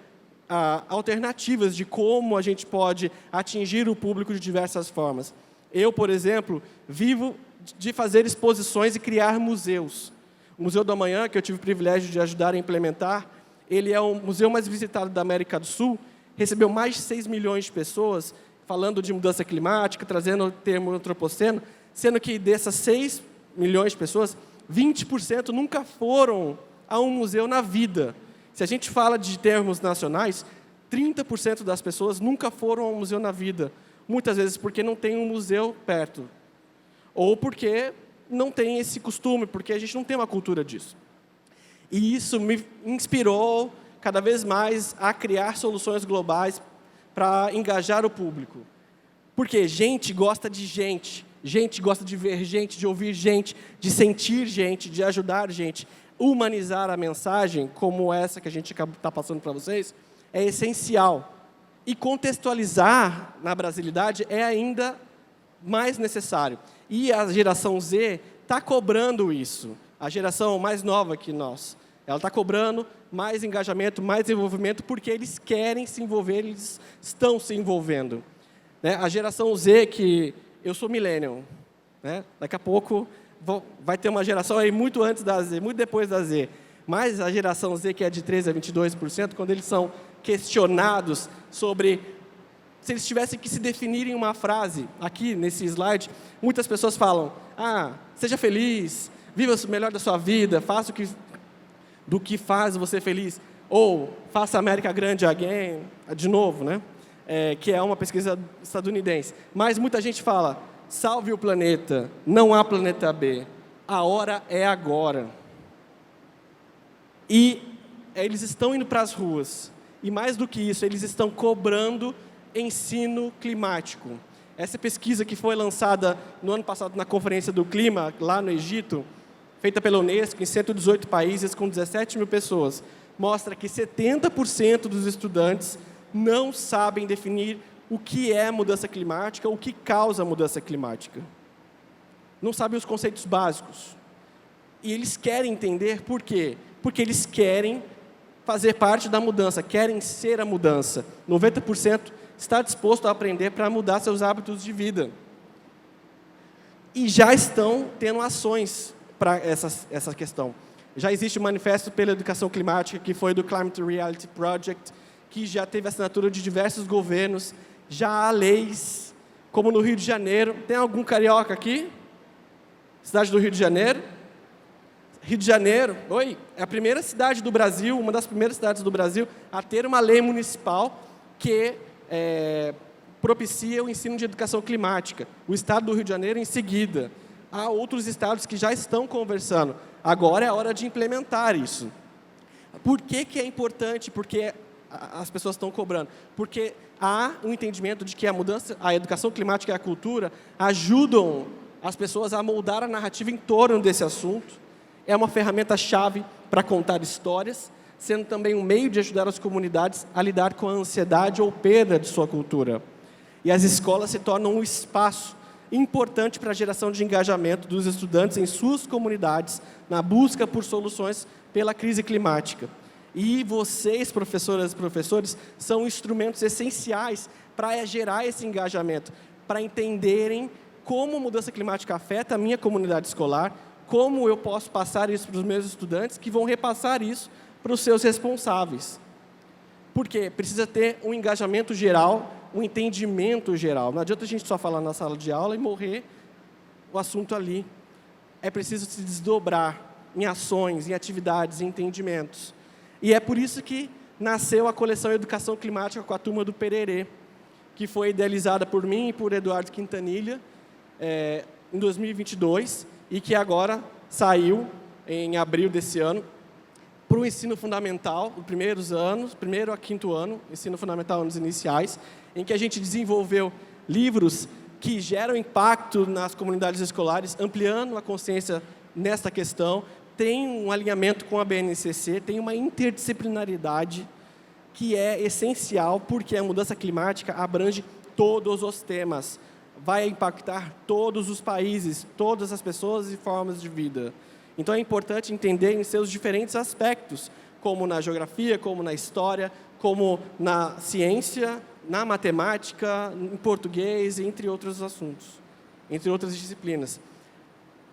alternativas de como a gente pode atingir o público de diversas formas. Eu, por exemplo, vivo de fazer exposições e criar museus. O Museu do Amanhã, que eu tive o privilégio de ajudar a implementar, ele é o museu mais visitado da América do Sul, recebeu mais de 6 milhões de pessoas, falando de mudança climática, trazendo o termo antropoceno, sendo que dessas 6 milhões de pessoas, 20% nunca foram a um museu na vida. Se a gente fala de termos nacionais, 30% das pessoas nunca foram a um museu na vida. Muitas vezes porque não tem um museu perto. Ou porque não tem esse costume, porque a gente não tem uma cultura disso. E isso me inspirou cada vez mais a criar soluções globais para engajar o público. Porque gente gosta de gente. Gente gosta de ver gente, de ouvir gente, de sentir gente, de ajudar gente. Humanizar a mensagem, como essa que a gente está passando para vocês, é essencial. E contextualizar na brasilidade é ainda mais necessário. E a geração Z está cobrando isso. A geração mais nova que nós. Ela está cobrando mais engajamento, mais envolvimento, porque eles querem se envolver, eles estão se envolvendo. A geração Z, que eu sou millennial, daqui a pouco vai ter uma geração aí muito antes da Z, muito depois da Z. Mas a geração Z, que é de 13% a 22%, quando eles são questionados sobre se eles tivessem que se definir em uma frase, aqui nesse slide, muitas pessoas falam, seja feliz, viva o melhor da sua vida, faça do que faz você feliz, ou faça a América grande again, de novo, que é uma pesquisa estadunidense. Mas muita gente fala, salve o planeta, não há planeta B, a hora é agora. E eles estão indo para as ruas, e mais do que isso, eles estão cobrando ensino climático. Essa pesquisa que foi lançada no ano passado na Conferência do Clima, lá no Egito, feita pela Unesco, em 118 países, com 17 mil pessoas, mostra que 70% dos estudantes não sabem definir o que é mudança climática, o que causa a mudança climática. Não sabem os conceitos básicos. E eles querem entender por quê? Porque eles querem fazer parte da mudança, querem ser a mudança. 90% está disposto a aprender para mudar seus hábitos de vida. E já estão tendo ações para essa questão. Já existe o Manifesto pela Educação Climática, que foi do Climate Reality Project, que já teve assinatura de diversos governos. Já há leis, como no Rio de Janeiro. Tem algum carioca aqui? Cidade do Rio de Janeiro? Rio de Janeiro, é a primeira cidade do Brasil, uma das primeiras cidades do Brasil, a ter uma lei municipal que propicia o ensino de educação climática. O estado do Rio de Janeiro, em seguida. Há outros estados que já estão conversando. Agora é a hora de implementar isso. Por que é importante? Porque as pessoas estão cobrando. Porque há um entendimento de que a educação climática e a cultura ajudam as pessoas a moldar a narrativa em torno desse assunto. É uma ferramenta-chave para contar histórias, sendo também um meio de ajudar as comunidades a lidar com a ansiedade ou perda de sua cultura. E as escolas se tornam um espaço importante para a geração de engajamento dos estudantes em suas comunidades na busca por soluções pela crise climática. E vocês, professoras e professores, são instrumentos essenciais para gerar esse engajamento, para entenderem como a mudança climática afeta a minha comunidade escolar, como eu posso passar isso para os meus estudantes, que vão repassar isso para os seus responsáveis. Porque precisa ter um engajamento geral, um entendimento geral. Não adianta a gente só falar na sala de aula e morrer o assunto ali. É preciso se desdobrar em ações, em atividades, em entendimentos. E é por isso que nasceu a coleção Educação Climática com a turma do Pererê, que foi idealizada por mim e por Eduardo Quintanilha em 2022 e que agora saiu em abril desse ano para o ensino fundamental, os primeiros anos, primeiro a quinto ano, ensino fundamental, anos iniciais, em que a gente desenvolveu livros que geram impacto nas comunidades escolares, ampliando a consciência nesta questão, tem um alinhamento com a BNCC, tem uma interdisciplinaridade que é essencial, porque a mudança climática abrange todos os temas, vai impactar todos os países, todas as pessoas e formas de vida. Então, é importante entender em seus diferentes aspectos, como na geografia, como na história, como na ciência, na matemática, em português, entre outros assuntos, entre outras disciplinas.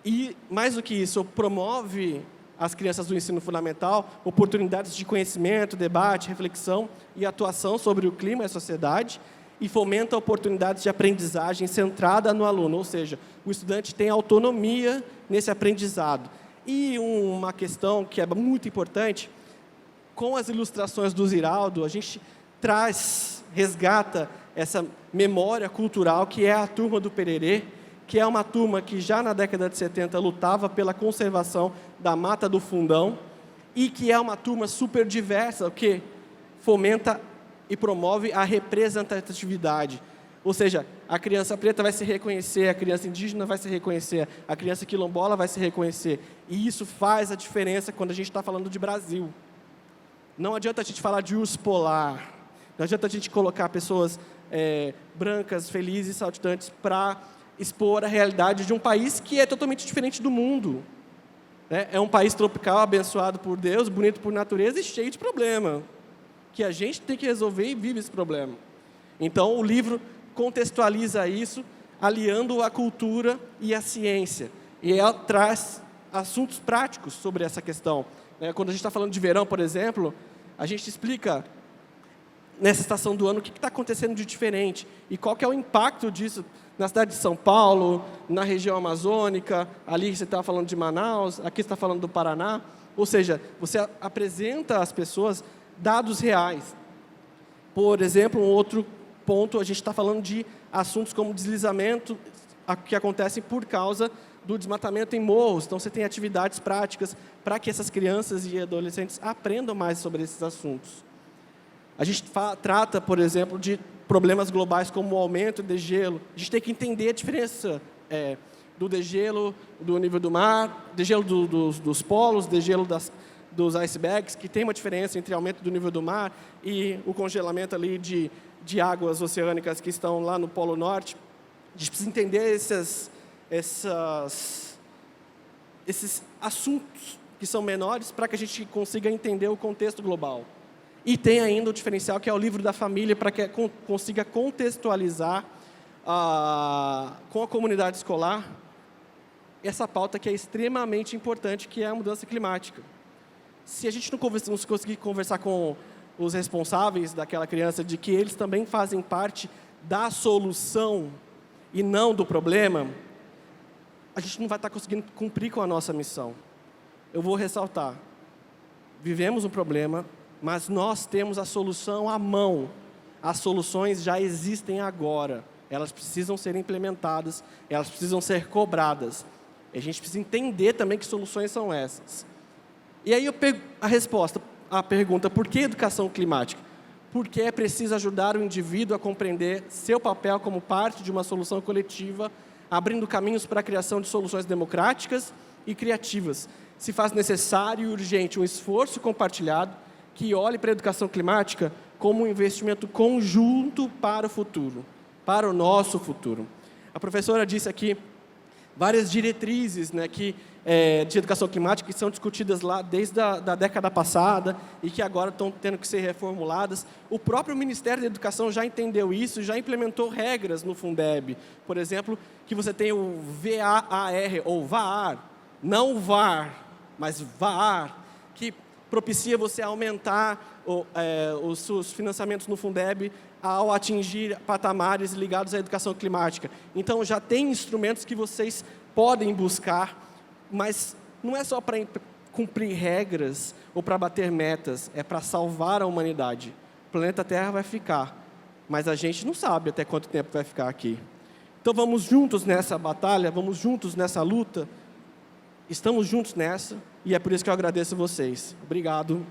E, mais do que isso, promove às crianças do ensino fundamental oportunidades de conhecimento, debate, reflexão e atuação sobre o clima e a sociedade, e fomenta oportunidades de aprendizagem centrada no aluno, ou seja, o estudante tem autonomia nesse aprendizado. E uma questão que é muito importante, com as ilustrações do Ziraldo, a gente resgata essa memória cultural que é a turma do Pererê, que é uma turma que já na década de 70 lutava pela conservação da Mata do Fundão e que é uma turma super diversa, que fomenta e promove a representatividade. Ou seja, a criança preta vai se reconhecer, a criança indígena vai se reconhecer, a criança quilombola vai se reconhecer. E isso faz a diferença quando a gente está falando de Brasil. Não adianta a gente falar de urso polar, não adianta a gente colocar pessoas brancas, felizes, saltitantes, para expor a realidade de um país que é totalmente diferente do mundo. É um país tropical, abençoado por Deus, bonito por natureza e cheio de problema, que a gente tem que resolver e vive esse problema. Então, o livro contextualiza isso, aliando a cultura e a ciência. E ela traz assuntos práticos sobre essa questão. Quando a gente está falando de verão, por exemplo, a gente explica, nessa estação do ano, o que está acontecendo de diferente e qual que é o impacto disso na cidade de São Paulo, na região amazônica, ali você está falando de Manaus, aqui você está falando do Paraná. Ou seja, você apresenta às pessoas dados reais. Por exemplo, um outro ponto, a gente está falando de assuntos como deslizamento, que acontecem por causa do desmatamento em morros. Então, você tem atividades práticas para que essas crianças e adolescentes aprendam mais sobre esses assuntos. A gente trata, por exemplo, de problemas globais como o aumento do degelo. A gente tem que entender a diferença do degelo do nível do mar, degelo dos polos, degelo dos icebergs, que tem uma diferença entre aumento do nível do mar e o congelamento ali de águas oceânicas que estão lá no Polo Norte. A gente precisa entender esses assuntos que são menores para que a gente consiga entender o contexto global. E tem ainda o diferencial que é o livro da família, para que consiga contextualizar com a comunidade escolar essa pauta que é extremamente importante, que é a mudança climática. Se a gente não conseguir conversar com os responsáveis daquela criança de que eles também fazem parte da solução e não do problema, a gente não vai estar conseguindo cumprir com a nossa missão. Eu vou ressaltar, vivemos um problema, mas nós temos a solução à mão. As soluções já existem agora. Elas precisam ser implementadas, elas precisam ser cobradas. E a gente precisa entender também que soluções são essas. E aí eu pego a resposta. a pergunta, por que educação climática? Porque é preciso ajudar o indivíduo a compreender seu papel como parte de uma solução coletiva, abrindo caminhos para a criação de soluções democráticas e criativas. Se faz necessário e urgente um esforço compartilhado que olhe para a educação climática como um investimento conjunto para o futuro, para o nosso futuro. A professora disse aqui várias diretrizes, né, de educação climática que são discutidas lá desde a década passada e que agora estão tendo que ser reformuladas. O próprio Ministério da Educação já entendeu isso, já implementou regras no Fundeb. Por exemplo, que você tem o VAR, ou VAR, não o VAR, mas VAR, que propicia você aumentar os seus financiamentos no Fundeb ao atingir patamares ligados à educação climática. Então, já tem instrumentos que vocês podem buscar, mas não é só para cumprir regras ou para bater metas, é para salvar a humanidade. O planeta Terra vai ficar, mas a gente não sabe até quanto tempo vai ficar aqui. Então, vamos juntos nessa batalha, vamos juntos nessa luta, estamos juntos nessa, e é por isso que eu agradeço vocês. Obrigado.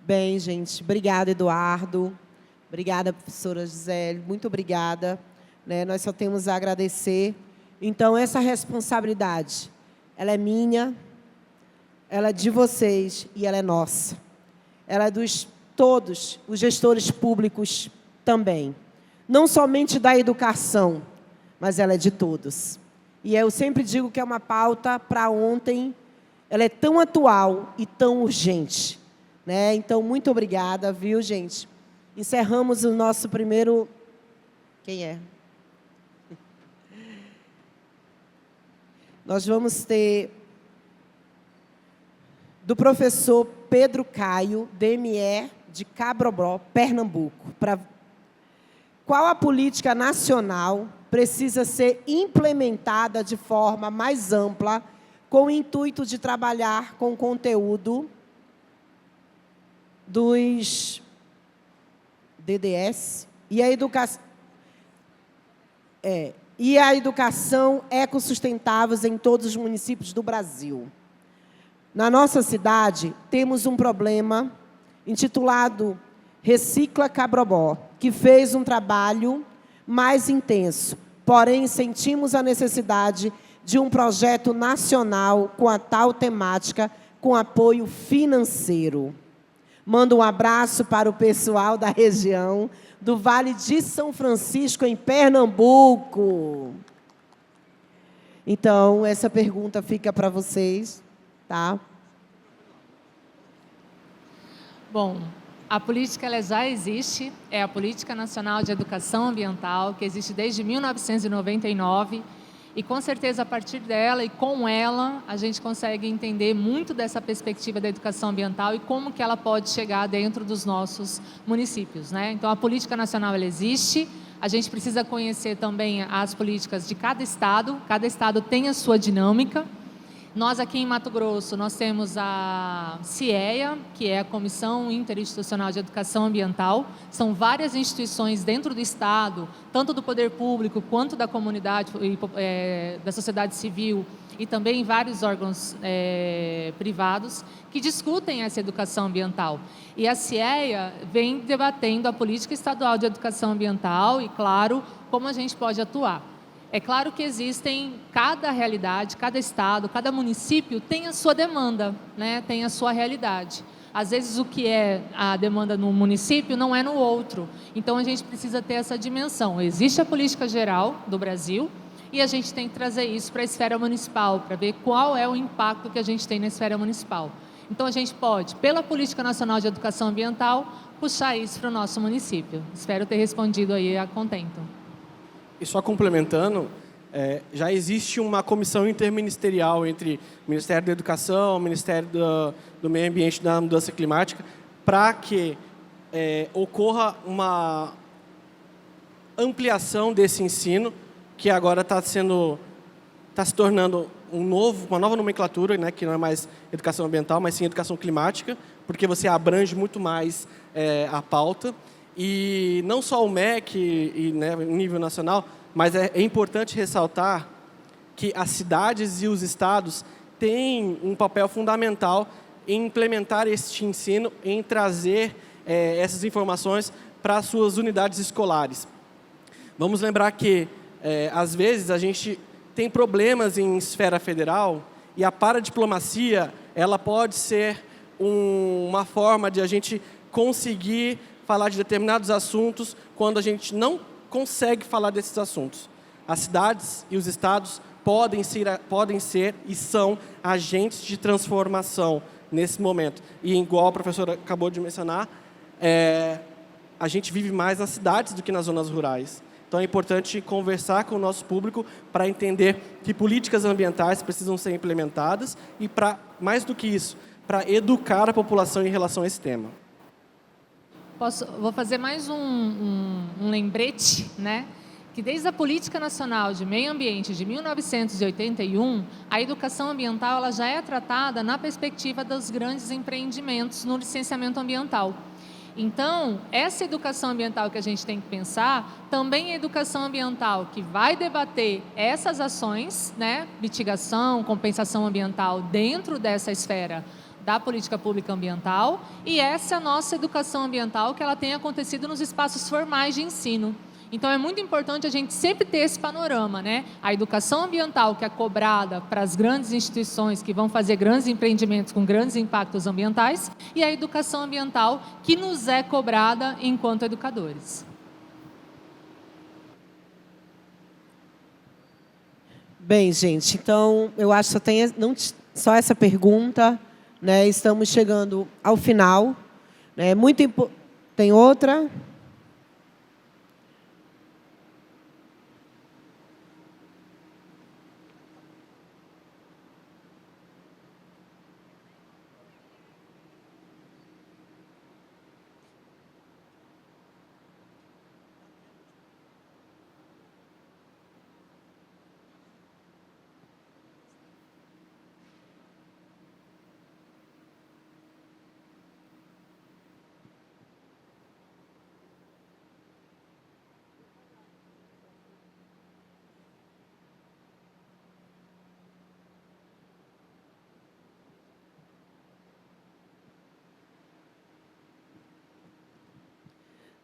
Bem, gente, obrigada, Eduardo. Obrigada, professora Gisele, muito obrigada. Né? Nós só temos a agradecer. Então, essa responsabilidade, ela é minha, ela é de vocês e ela é nossa. Ela é dos todos, os gestores públicos também. Não somente da educação, mas ela é de todos. E eu sempre digo que é uma pauta para ontem, ela é tão atual e tão urgente. Né? Então, muito obrigada, viu, gente? Encerramos o nosso primeiro... Quem é? Nós vamos ter do professor Pedro Caio, DME de Cabrobó, Pernambuco. Qual a política nacional precisa ser implementada de forma mais ampla, com o intuito de trabalhar com conteúdo dos DDS e a educação ecossustentáveis em todos os municípios do Brasil. Na nossa cidade, temos um problema intitulado Recicla Cabrobó, que fez um trabalho mais intenso, porém sentimos a necessidade de um projeto nacional com a tal temática, com apoio financeiro. Mando um abraço para o pessoal da região do Vale de São Francisco, em Pernambuco. Então, essa pergunta fica para vocês, tá? Bom, a política ela já existe, é a Política Nacional de Educação Ambiental, que existe desde 1999, e com certeza a partir dela e com ela a gente consegue entender muito dessa perspectiva da educação ambiental e como que ela pode chegar dentro dos nossos municípios, né? Então a política nacional ela existe, a gente precisa conhecer também as políticas de cada estado tem a sua dinâmica. Nós aqui em Mato Grosso, nós temos a CIEA, que é a Comissão Interinstitucional de Educação Ambiental. São várias instituições dentro do Estado, tanto do poder público quanto da comunidade, da sociedade civil e também vários órgãos privados que discutem essa educação ambiental. E a CIEA vem debatendo a política estadual de educação ambiental e, claro, como a gente pode atuar. É claro que existem, cada realidade, cada estado, cada município tem a sua demanda, né? Tem a sua realidade. Às vezes o que é a demanda no município não é no outro. Então a gente precisa ter essa dimensão. Existe a política geral do Brasil e a gente tem que trazer isso para a esfera municipal, para ver qual é o impacto que a gente tem na esfera municipal. Então a gente pode, pela Política Nacional de Educação Ambiental, puxar isso para o nosso município. Espero ter respondido aí a contento. E só complementando, já existe uma comissão interministerial entre o Ministério da Educação, o Ministério do Meio Ambiente e da Mudança Climática, para que ocorra uma ampliação desse ensino, que agora está se tornando uma nova nomenclatura, né, que não é mais educação ambiental, mas sim educação climática, porque você abrange muito mais a pauta. E não só o MEC, né, em nível nacional, mas é importante ressaltar que as cidades e os estados têm um papel fundamental em implementar este ensino, em trazer essas informações para as suas unidades escolares. Vamos lembrar que, às vezes, a gente tem problemas em esfera federal e a paradiplomacia, ela pode ser uma forma de a gente conseguir falar de determinados assuntos quando a gente não consegue falar desses assuntos. As cidades e os estados podem ser e são agentes de transformação nesse momento. E, igual a professora acabou de mencionar, a gente vive mais nas cidades do que nas zonas rurais. Então, é importante conversar com o nosso público para entender que políticas ambientais precisam ser implementadas e, mais do que isso, para educar a população em relação a esse tema. Vou fazer mais um lembrete, né? Que desde a Política Nacional de Meio Ambiente de 1981, a educação ambiental ela já é tratada na perspectiva dos grandes empreendimentos no licenciamento ambiental. Então, essa educação ambiental que a gente tem que pensar, também é educação ambiental que vai debater essas ações, né? Mitigação, compensação ambiental dentro dessa esfera da política pública ambiental, e essa é a nossa educação ambiental que ela tem acontecido nos espaços formais de ensino. Então, é muito importante a gente sempre ter esse panorama, né? A educação ambiental que é cobrada para as grandes instituições que vão fazer grandes empreendimentos com grandes impactos ambientais e a educação ambiental que nos é cobrada enquanto educadores. Bem, gente, então, eu acho que só tem só essa pergunta, né? Estamos chegando ao final. Né? Tem outra?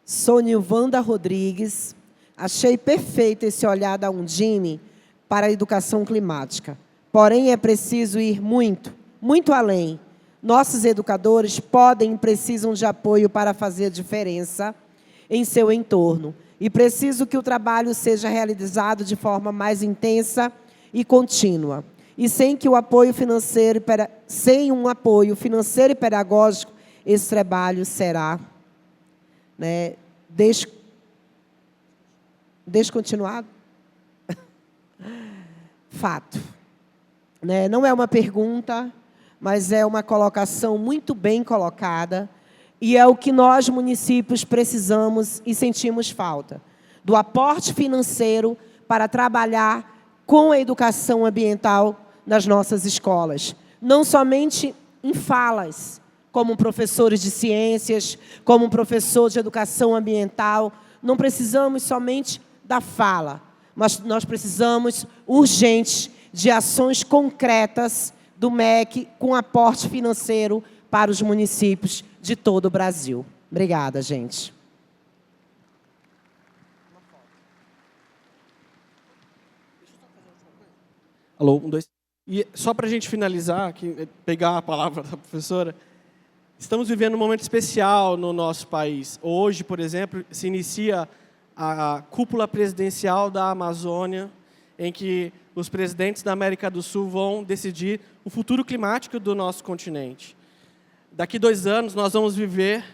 Sou Nilvanda Rodrigues. Achei perfeito esse olhar da Undime para a educação climática. Porém, é preciso ir muito, muito além. Nossos educadores podem e precisam de apoio para fazer a diferença em seu entorno. E preciso que o trabalho seja realizado de forma mais intensa e contínua. E sem um apoio financeiro e pedagógico, esse trabalho será, né, descontinuado? Fato. Né? Não é uma pergunta, mas é uma colocação muito bem colocada, e é o que nós, municípios, precisamos e sentimos falta, do aporte financeiro para trabalhar com a educação ambiental nas nossas escolas. Não somente em falas, como professores de ciências, como professor de educação ambiental. Não precisamos somente da fala, mas nós precisamos, urgente, de ações concretas do MEC com aporte financeiro para os municípios de todo o Brasil. Obrigada, gente. Alô, 1, 2. E só para a gente finalizar, aqui, pegar a palavra da professora, estamos vivendo um momento especial no nosso país. Hoje, por exemplo, se inicia a cúpula presidencial da Amazônia, em que os presidentes da América do Sul vão decidir o futuro climático do nosso continente. Daqui 2 anos, nós vamos viver...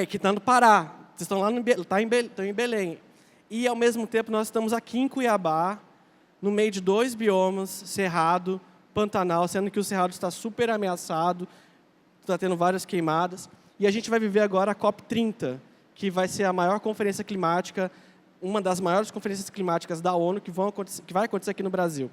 que está no Pará. Vocês estão lá estão em Belém. E, ao mesmo tempo, nós estamos aqui em Cuiabá, no meio de 2 biomas, Cerrado, Pantanal, sendo que o Cerrado está super ameaçado, está tendo várias queimadas. E a gente vai viver agora a COP30, que vai ser a maior conferência climática, uma das maiores conferências climáticas da ONU que vai acontecer aqui no Brasil.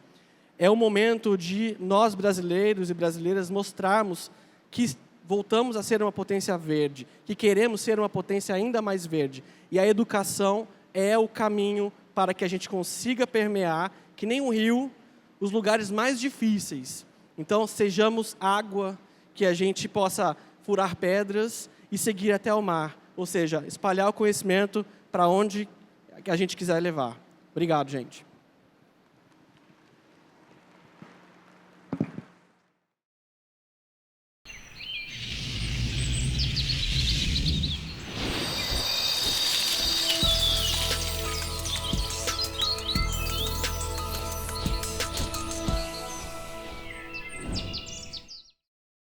É o momento de nós, brasileiros e brasileiras, mostrarmos que voltamos a ser uma potência verde, que queremos ser uma potência ainda mais verde. E a educação é o caminho para que a gente consiga permear, que nem um rio, os lugares mais difíceis. Então, sejamos água, que a gente possa furar pedras e seguir até o mar. Ou seja, espalhar o conhecimento para onde a gente quiser levar. Obrigado, gente.